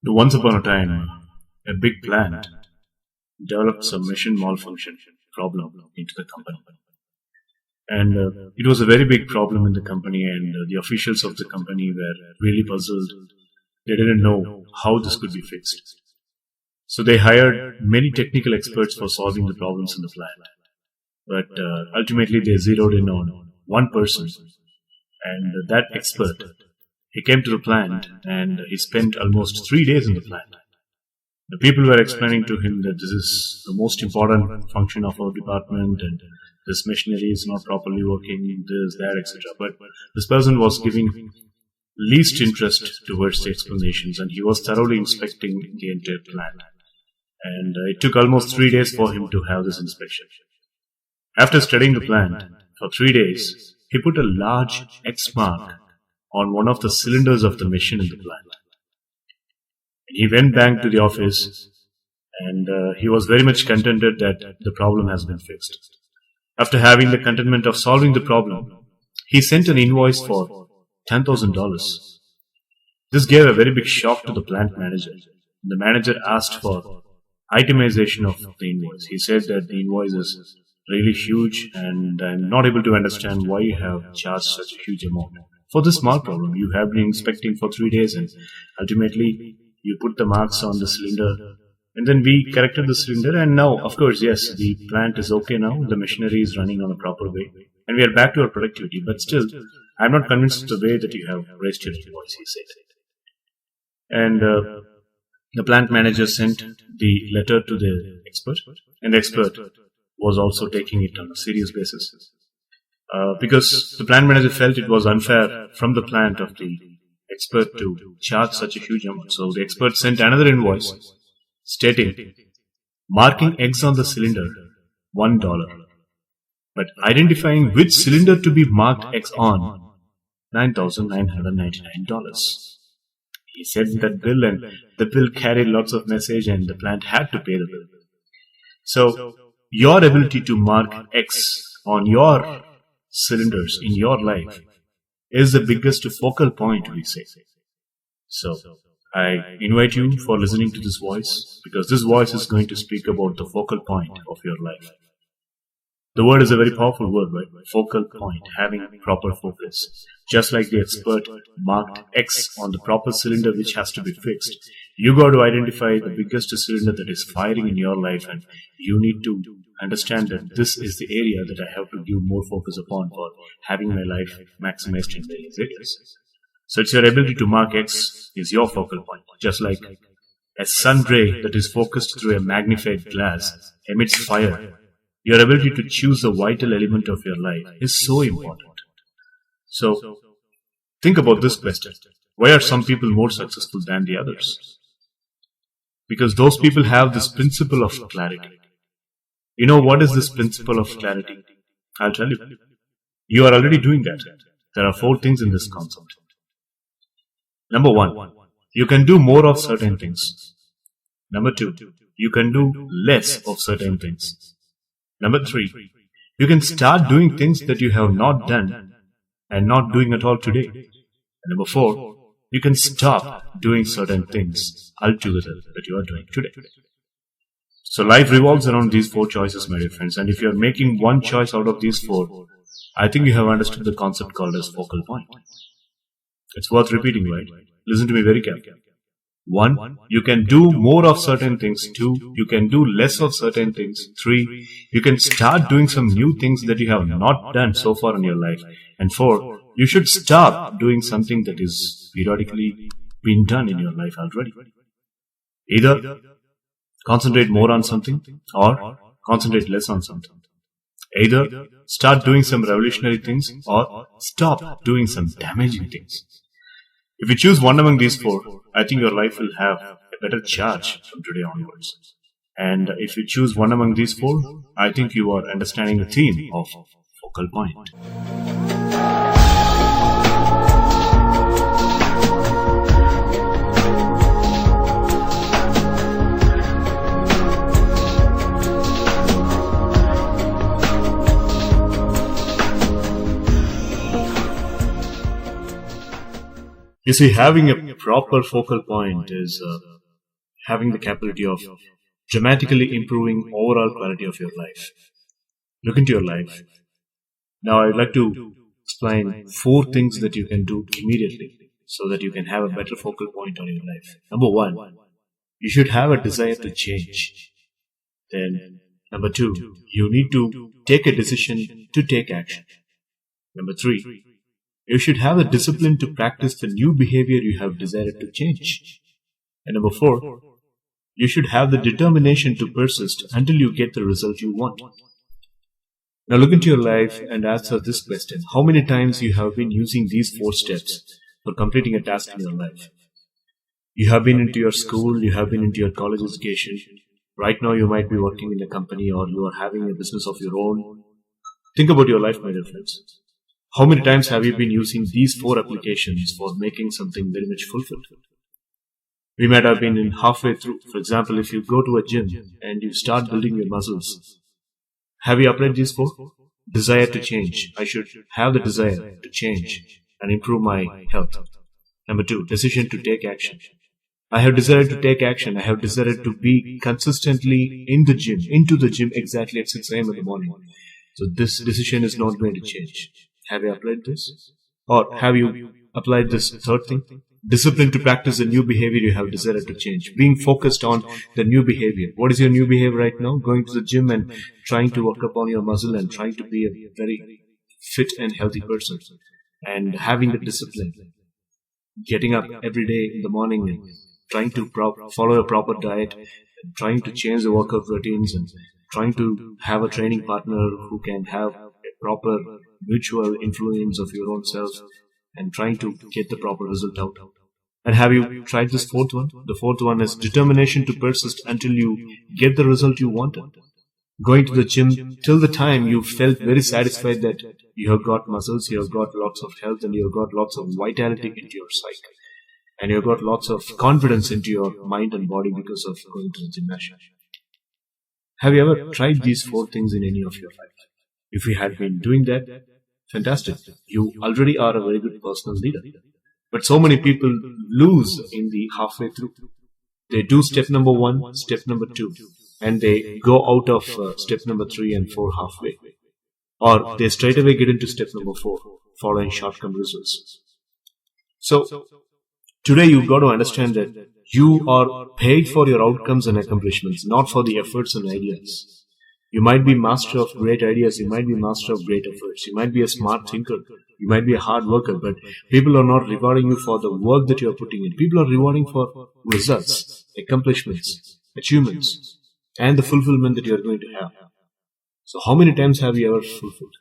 Once upon a time, a big plant developed some machine malfunction problem into the company. And it was a very big problem in the company, and the officials of the company were really puzzled. They didn't know how this could be fixed. So they hired many technical experts for solving the problems in the plant. But ultimately, they zeroed in on one person, and that expert, he came to the plant and he spent almost 3 days in the plant. The people were explaining to him that this is the most important function of our department and this machinery is not properly working, this, that, etc. But this person was giving least interest towards the explanations, and he was thoroughly inspecting the entire plant. And it took almost 3 days for him to have this inspection. After studying the plant for 3 days, he put a large X mark on one of the cylinders of the machine in the plant. He went back to the office and he was very much contented that the problem has been fixed. After having the contentment of solving the problem, he sent an invoice for $10,000. This gave a very big shock to the plant manager. The manager asked for itemization of the invoice. He said that the invoice is really huge and I'm not able to understand why you have charged such a huge amount. For this small problem, you have been inspecting for 3 days and ultimately you put the marks on the cylinder and then we corrected the cylinder and now, of course, yes, the plant is okay now, the machinery is running on a proper way and we are back to our productivity, but still, I'm not convinced of the way that you have raised your invoice, he said. And the plant manager sent the letter to the expert and the expert was also taking it on a serious basis. Because the plant manager felt it was unfair from the plant of the expert to charge such a huge amount. So the expert sent another invoice stating, marking X on the cylinder, $1. But identifying which cylinder to be marked X on, $9,999. He sent that bill and the bill carried lots of message and the plant had to pay the bill. So your ability to mark X on your cylinders in your life is the biggest focal point, we say. So I invite you for listening to this voice because this voice is going to speak about the focal point of your life. The word is a very powerful word, right? Focal point, having proper focus. Just like the expert marked X on the proper cylinder which has to be fixed, you got to identify the biggest cylinder that is firing in your life and you need to understand that this is the area that I have to give more focus upon for having my life maximized in various areas. So it's your ability to mark X is your focal point. Just like a sun ray that is focused through a magnified glass emits fire, your ability to choose the vital element of your life is so important. So think about this question. Why are some people more successful than the others? Because those people have this principle of clarity. You know what is this principle of clarity? I'll tell you. You are already doing that. There are 4 things in this concept. Number 1, you can do more of certain things. Number 2, you can do less of certain things. Number 3, you can start doing things that you have not done and not doing at all today. And number 4, you can stop doing certain things altogether that you are doing today. So life revolves around these 4 choices, my dear friends. And if you are making one choice out of these 4, I think you have understood the concept called as focal point. It's worth repeating, right? Listen to me very carefully. 1, you can do more of certain things. 2, you can do less of certain things. 3, you can start doing some new things that you have not done so far in your life. And 4, you should stop doing something that is periodically been done in your life already. Either concentrate more on something or concentrate less on something. Either start doing some revolutionary things or stop doing some damaging things. If you choose one among these 4, I think your life will have a better charge from today onwards. And if you choose one among these 4, I think you are understanding the theme of focal point. You see, having a proper focal point is having the capability of dramatically improving overall quality of your life. Look into your life. Now I'd like to explain 4 things that you can do immediately so that you can have a better focal point on your life. Number 1, you should have a desire to change. Then, number 2, you need to take a decision to take action. Number 3, you should have the discipline to practice the new behavior you have decided to change. And number 4, you should have the determination to persist until you get the result you want. Now look into your life and answer this question. How many times you have been using these 4 steps for completing a task in your life? You have been into your school, you have been into your college education. Right now you might be working in a company or you are having a business of your own. Think about your life, my dear friends. How many times have you been using these 4 applications for making something very much fulfilled? We might have been in halfway through. For example, if you go to a gym and you start building your muscles, have you applied these 4? Desire to change. I should have the desire to change and improve my health. Number 2, decision to take action. I have decided to take action. I have decided to be consistently into the gym exactly at 6 a.m. in the morning. So this decision is not going to change. Have you applied this? Or have you applied this 3rd thing? Discipline to practice the new behavior you have decided to change. Being focused on the new behavior. What is your new behavior right now? Going to the gym and trying to work upon your muscle and trying to be a very fit and healthy person. And having the discipline. Getting up every day in the morning and trying to follow a proper diet. And trying to change the workout routines and trying to have a training partner who can have a proper mutual influence of your own self. And trying to get the proper result out. And have you tried this 4th one? The 4th one is determination to persist until you get the result you wanted. Going to the gym till the time you felt very satisfied that you have got muscles, you have got lots of health, and you have got lots of vitality into your psyche. And you have got lots of confidence into your mind and body because of going to the gymnasium. Have you ever tried these 4 things in any of your life? If you had been doing that, fantastic. You already are a very good personal leader. But so many people lose in the halfway through. They do step number 1, step number 2, and they go out of step number 3 and 4 halfway. Or they straight away get into step number 4, following short-term results. So, today you've got to understand that you are paid for your outcomes and accomplishments, not for the efforts and ideas. You might be master of great ideas, you might be master of great efforts, you might be a smart thinker, you might be a hard worker, but people are not rewarding you for the work that you are putting in. People are rewarding for results, accomplishments, achievements, and the fulfillment that you are going to have. So how many times have you ever fulfilled?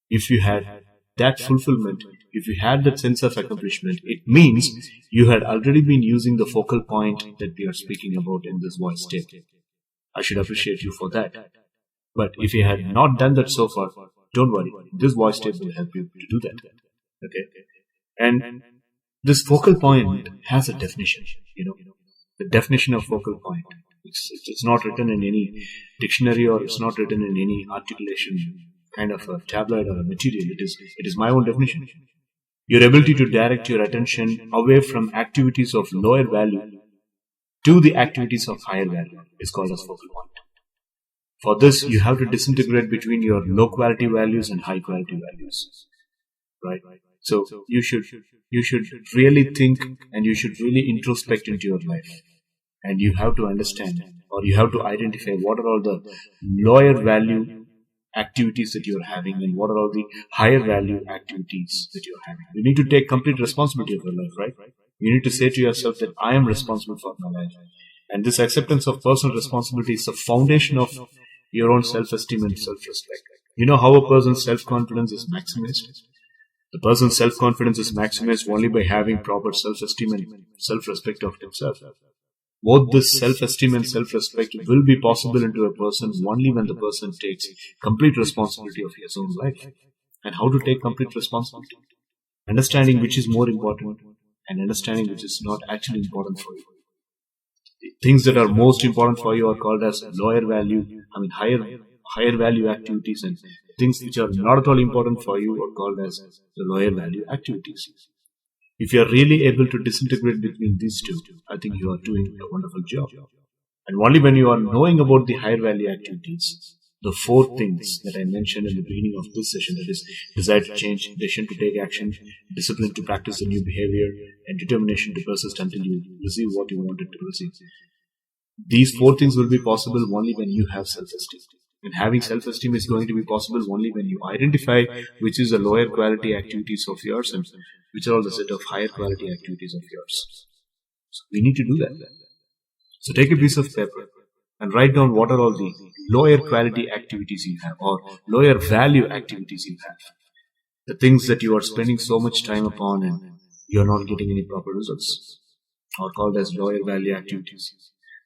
If you had that fulfillment, if you had that sense of accomplishment, it means you had already been using the focal point that we are speaking about in this voice tape. I should appreciate you for that. But if you had not done that so far, don't worry. This voice tape will help you to do that. Okay? And this focal point has a definition. The definition of focal point. It's not written in any dictionary or it's not written in any articulation kind of a tablet or a material. It is my own definition. Your ability to direct your attention away from activities of lower value to the activities of higher value is called as focal point. For this, you have to disintegrate between your low quality values and high quality values. Right? So you should really think and you should really introspect into your life. And you have to understand or you have to identify what are all the lower value activities that you are having and what are all the higher value activities that you are having. You need to take complete responsibility of your life, right? You need to say to yourself that I am responsible for my life. And this acceptance of personal responsibility is the foundation of your own self-esteem and self-respect. You know how a person's self-confidence is maximized? The person's self-confidence is maximized only by having proper self-esteem and self-respect of himself. Both this self-esteem and self-respect will be possible into a person only when the person takes complete responsibility of his own life. And how to take complete responsibility? Understanding which is more important and understanding which is not actually important for you. The things that are most important for you are called as higher value activities, and things which are not at all important for you are called as the lower value activities. If you are really able to disintegrate between these two, I think you are doing a wonderful job. And only when you are knowing about the higher value activities, the four things that I mentioned in the beginning of this session, that is desire to change, decision to take action, discipline to practice the new behavior, and determination to persist until you receive what you wanted to receive. These four things will be possible only when you have self-esteem. And having self-esteem is going to be possible only when you identify which is the lower quality activities of yours and which are all the set of higher quality activities of yours. So we need to do that. So take a piece of paper and write down what are all the lower quality activities you have or lower value activities you have. The things that you are spending so much time upon and you are not getting any proper results, are called as lower value activities.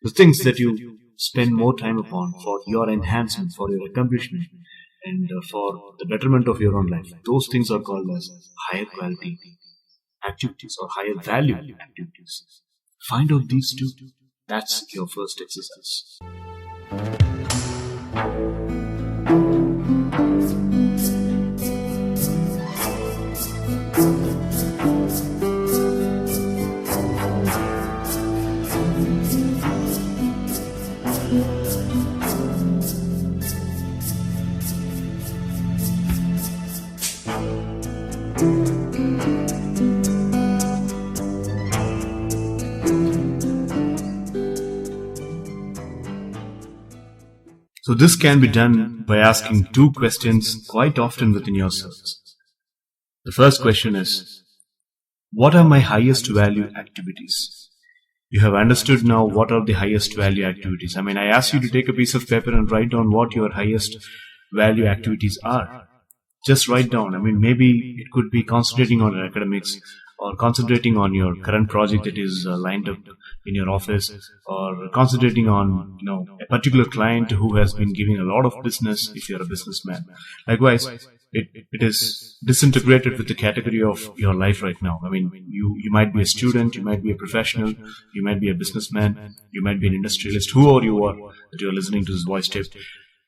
The things that you spend more time upon for your enhancement, for your accomplishment, and for the betterment of your own life, those things are called as higher quality activities or higher value activities. Find out these two. That's your first exercise. So this can be done by asking two questions quite often within yourselves. The first question is, what are my highest value activities? You have understood now what are the highest value activities. I asked you to take a piece of paper and write down what your highest value activities are. Just write down. Maybe it could be concentrating on academics, or concentrating on your current project that is lined up in your office, or concentrating on a particular client who has been giving a lot of business if you're a businessman. Likewise, it is disintegrated with the category of your life right now. You might be a student, you might be a professional, you might be a businessman, you might be an industrialist, whoever you are that you're listening to this voice tape.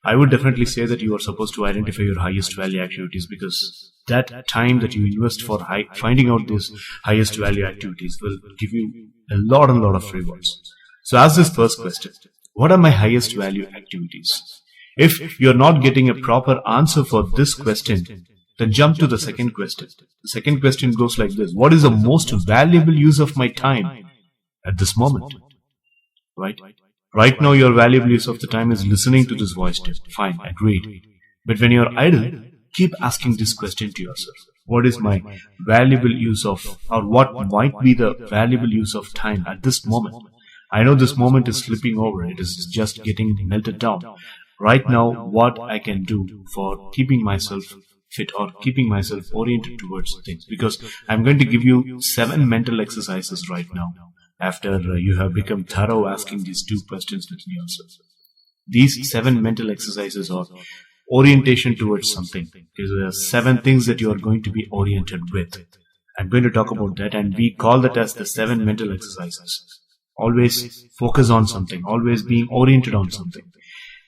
I would definitely say that you are supposed to identify your highest value activities, because that time that you invest for finding out these highest value activities will give you a lot of rewards. So ask this first question. What are my highest value activities? If you're not getting a proper answer for this question, then jump to the second question. The second question goes like this. What is the most valuable use of my time at this moment? Right now, your valuable use of the time is listening to this voice tape. Fine, agreed. But when you're idle, keep asking this question to yourself. What is my valuable use of, or what might be the valuable use of time at this moment? I know this moment is slipping over. It is just getting melted down. Right now, what I can do for keeping myself fit or keeping myself oriented towards things. Because I'm going to give you 7 mental exercises right now, after you have become thorough asking these two questions within yourself. These 7 mental exercises are orientation towards something. There are 7 things that you are going to be oriented with. I'm going to talk about that, and we call that as the 7 mental exercises. Always focus on something, always being oriented on something.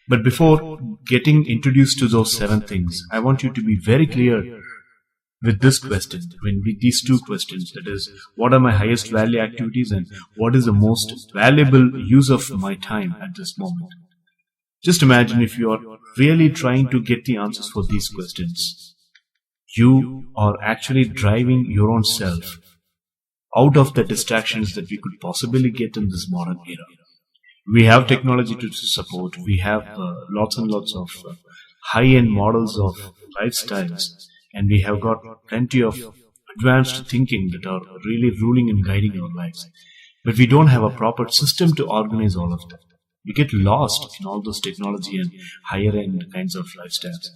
But before getting introduced to those 7 things, I want you to be very clear with this question, with these 2 questions, that is, what are my highest value activities and what is the most valuable use of my time at this moment? Just imagine if you are really trying to get the answers for these questions. You are actually driving your own self out of the distractions that we could possibly get in this modern era. We have technology to support. We have lots and lots of high-end models of lifestyles, and we have got plenty of advanced thinking that are really ruling and guiding our lives. But we don't have a proper system to organize all of that. We get lost in all those technology and higher-end kinds of lifestyles.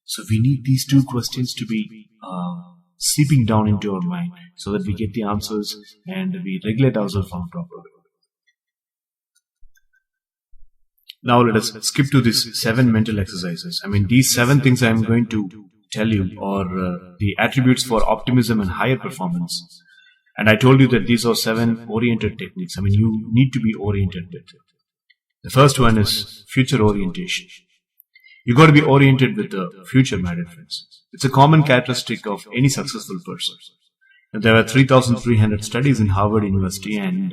So we need these 2 questions to be seeping down into our mind so that we get the answers and we regulate ourselves on a proper way. Now let us skip to these 7 mental exercises. These 7 things I am going to tell you are the attributes for optimism and higher performance. And I told you that these are 7 oriented techniques. You need to be oriented with it. The first one is future orientation. You got to be oriented with the future, my dear friends. It's a common characteristic of any successful person. There were 3,300 studies in Harvard University, and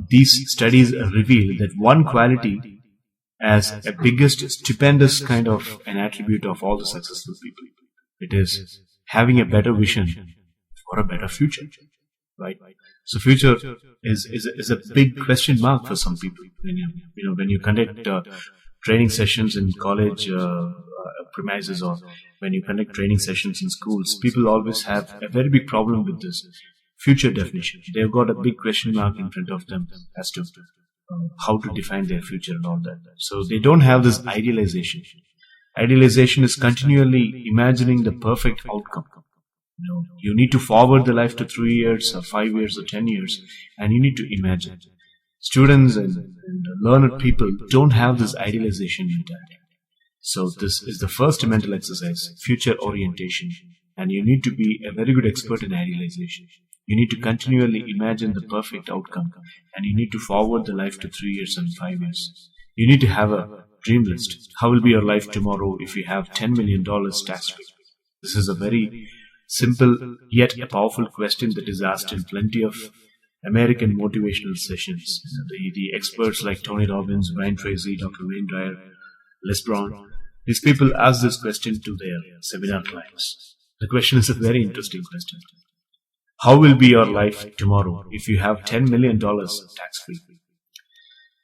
these studies reveal that one quality as a biggest, stupendous kind of an attribute of all the successful people. It is having a better vision for a better future, right? So future is a big question mark for some people. When you conduct training sessions in college premises, or when you conduct training sessions in schools, people always have a very big problem with this future definition. They've got a big question mark in front of them as to how to define their future and all that. So they don't have this idealization. Idealization is continually imagining the perfect outcome. You need to forward the life to 3 years or 5 years or 10 years, and you need to imagine. Students and learned people don't have this idealization mentality. So this is the first mental exercise, future orientation, and you need to be a very good expert in idealization. You need to continually imagine the perfect outcome, and you need to forward the life to 3 years and 5 years. You need to have a dream list. How will be your life tomorrow if you have $10 million tax-free? This is a very simple yet a powerful question that is asked in plenty of American motivational sessions. The experts like Tony Robbins, Brian Tracy, Dr. Wayne Dyer, Les Brown, these people ask this question to their seminar clients. The question is a very interesting question. How will be your life tomorrow if you have $10 million tax-free?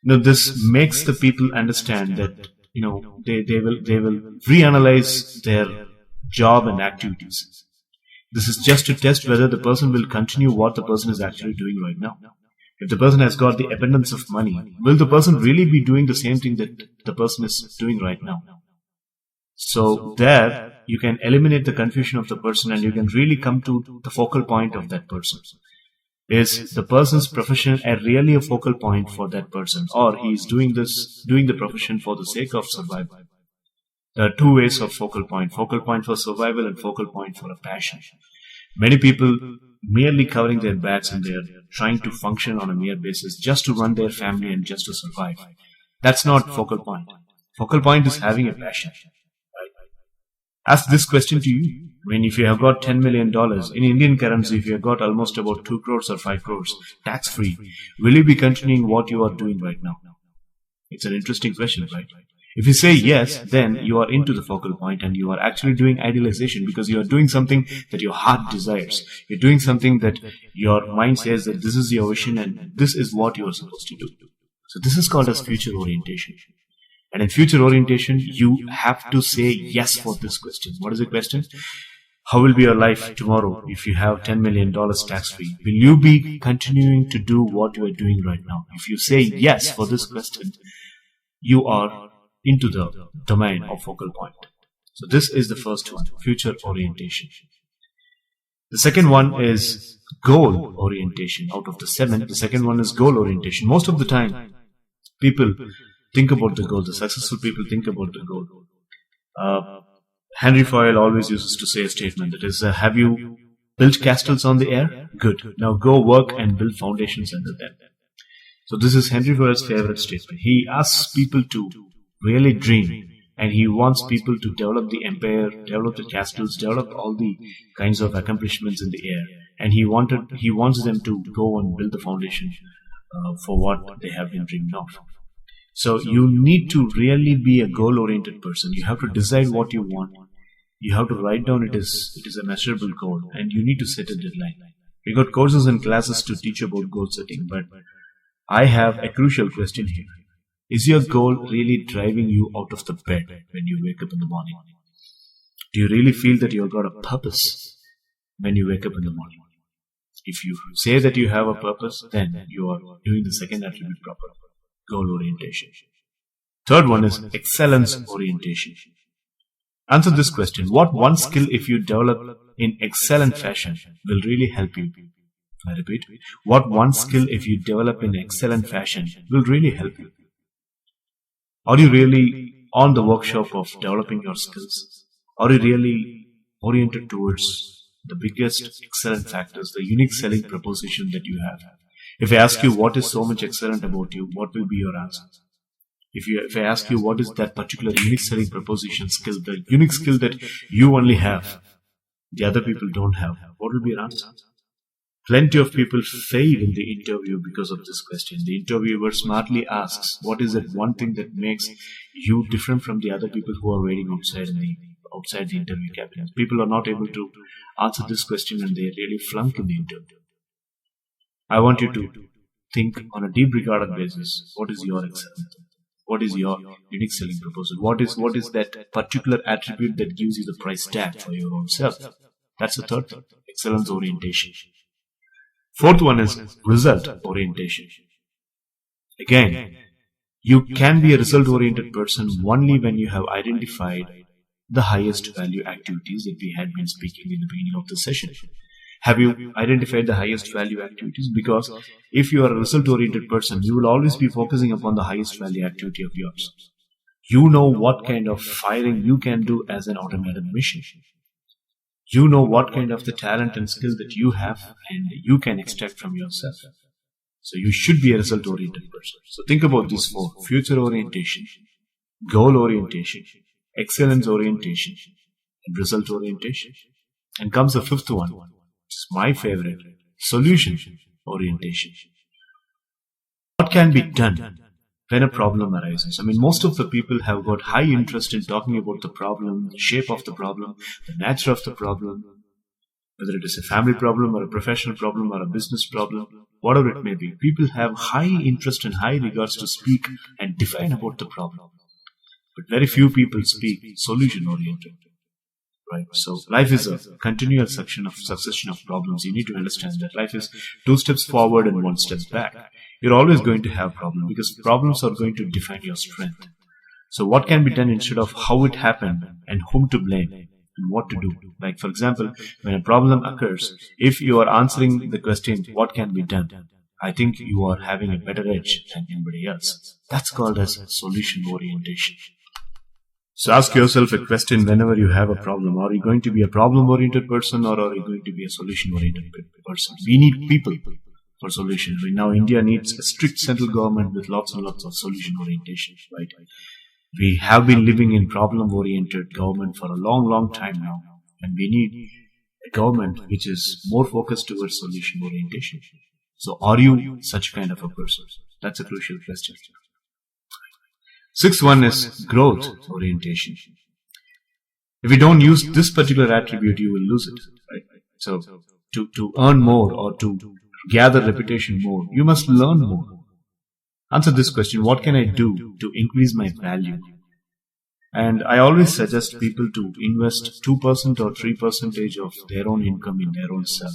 This makes the people understand that they will reanalyze their job and activities. This is just to test whether the person will continue what the person is actually doing right now. If the person has got the abundance of money, will the person really be doing the same thing that the person is doing right now? So there, you can eliminate the confusion of the person, and you can really come to the focal point of that person. Is the person's profession really a focal point for that person, or he is doing the profession for the sake of survival? There are two ways of focal point for survival and focal point for a passion. Many people merely covering their backs, and they are trying to function on a mere basis just to run their family and just to survive. That's not focal point. Focal point is having a passion. Ask this question to you. If you have got $10 million in Indian currency, if you have got almost about 2 crores or 5 crores tax-free, will you be continuing what you are doing right now? It's an interesting question, right? If you say yes, then you are into the focal point, and you are actually doing idealization, because you are doing something that your heart desires. You're doing something that your mind says that this is your vision and this is what you are supposed to do. So this is called as future orientation. And in future orientation, you have to say yes for this question. What is the question? How will be your life tomorrow if you have $10 million tax-free? Will you be continuing to do what you are doing right now? If you say yes for this question, you are into the domain of focal point. So this is the first one, future orientation. The second one is goal orientation. Out of the 7, the second one is goal orientation. Most of the time, people think about the goal. The successful people think about the goal. Henry Fayol always uses to say a statement that is, have you built castles on the air? Good. Now go work and build foundations under them. So this is Henry Fayol's favorite statement. He asks people to really dream, and he wants people to develop the empire, develop the castles, develop all the kinds of accomplishments in the air. And he wants them to go and build the foundation for what they have been dreaming of. So you need to really be a goal-oriented person. You have to decide what you want. You have to write down it is a measurable goal, and you need to set a deadline. We got courses and classes to teach about goal setting, but I have a crucial question here. Is your goal really driving you out of the bed when you wake up in the morning? Do you really feel that you've got a purpose when you wake up in the morning? If you say that you have a purpose, then you are doing the second attribute proper. Goal orientation. Third one is excellence orientation. Answer this question. What one skill, if you develop in excellent fashion, will really help you? I repeat. What one skill, if you develop in excellent fashion, will really help you? Are you really on the workshop of developing your skills? Are you really oriented towards the biggest excellent factors, the unique selling proposition that you have? If I ask you what is so much excellent about you, what will be your answer? If I ask you what is that particular unique selling proposition skill, the unique skill that you only have, the other people don't have? What will be your answer? Plenty of people fail in the interview because of this question. The interviewer smartly asks, what is that one thing that makes you different from the other people who are waiting outside the interview cabin? People are not able to answer this question and they really flunk in the interview. I want you to think on a deep regarded basis. What is your excellence? What is your unique selling proposal? What is that particular attribute that gives you the price tag for your own self? That's the third thing. Excellence orientation. Fourth one is result orientation. Again, you can be a result oriented person only when you have identified the highest value activities that we had been speaking in the beginning of the session. Have you identified the highest value activities? Because if you are a result oriented person, you will always be focusing upon the highest value activity of yours. You know what kind of firing you can do as an automated machine. You know what kind of the talent and skill that you have and you can extract from yourself. So you should be a result oriented person. So think about these four: future orientation, goal orientation, excellence orientation, and result orientation. And comes the fifth one, which is my favorite: solution orientation. What can be done when a problem arises? I mean, most of the people have got high interest in talking about the problem, the shape of the problem, the nature of the problem, whether it is a family problem or a professional problem or a business problem, whatever it may be. People have high interest and high regards to speak and define about the problem. But very few people speak solution oriented. Right. So life is a continual succession of problems. You need to understand that life is 2 steps forward and 1 step back. You're always going to have problems because problems are going to define your strength. So what can be done instead of how it happened and whom to blame and what to do? Like, for example, when a problem occurs, if you are answering the question, what can be done? I think you are having a better edge than anybody else. That's called as solution orientation. So ask yourself a question whenever you have a problem. Are you going to be a problem-oriented person or are you going to be a solution-oriented person? We need people for solution. Now India needs a strict central government with lots and lots of solution orientation, right? We have been living in problem-oriented government for a long, long time now. And we need a government which is more focused towards solution orientation. So are you such kind of a person? That's a crucial question. Sixth one is growth orientation. If you don't use this particular attribute, you will lose it. Right? So to earn more or to gather reputation more, you must learn more. Answer this question: what can I do to increase my value? And I always suggest people to invest 2% or 3% of their own income in their own self.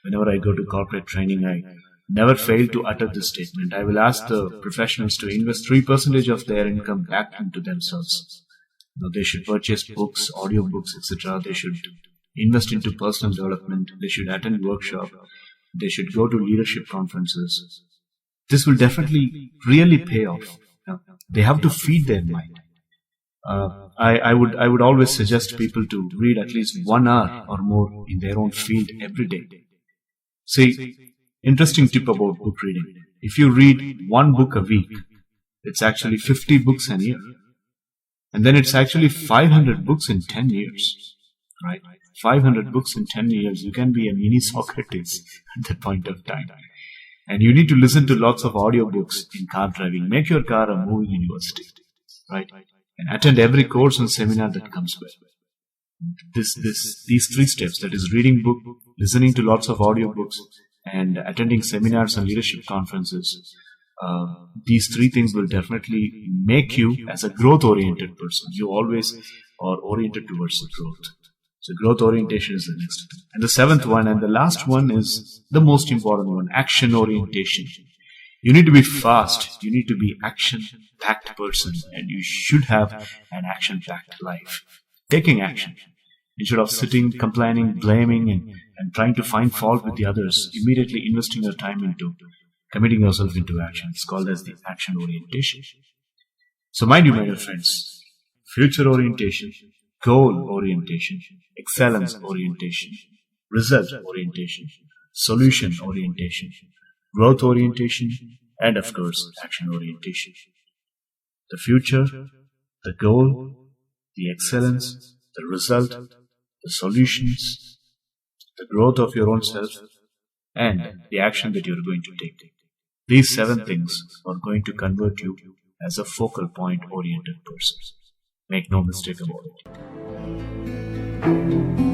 Whenever I go to corporate training, I never fail to utter this statement. I will ask the professionals to invest 3% of their income back into themselves. Now, they should purchase books, audiobooks, etc. They should invest into personal development. They should attend workshops. They should go to leadership conferences. This will definitely really pay off. They have to feed their mind. I would always suggest people to read at least 1 hour or more in their own field every day. See, interesting tip about book reading. If you read 1 book a week, it's actually 50 books a year. And then it's actually 500 books in 10 years. Right? 500 books in 10 years. You can be a mini Socrates at that point of time. And you need to listen to lots of audiobooks in car driving. Make your car a moving university. Right? And attend every course and seminar that comes with. These 3 steps, that is reading book, listening to lots of audiobooks, and attending seminars and leadership conferences, these 3 things will definitely make you as a growth-oriented person. You always are oriented towards the growth. So growth orientation is the next thing. And the 7th one and the last one is the most important one, action orientation. You need to be fast. You need to be action-packed person, and you should have an action-packed life. Taking action. Instead of sitting, complaining, blaming, and trying to find fault with the others, immediately investing your time into committing yourself into action. It's called as the action orientation. So mind you, my dear friends, future orientation, goal orientation, excellence orientation, result orientation, solution orientation, growth orientation, and of course, action orientation. The future, the goal, the excellence, the result, the the solutions, the growth of your own self, and the action that you're going to take. These 7 things are going to convert you as a focal point oriented person. Make no mistake about it.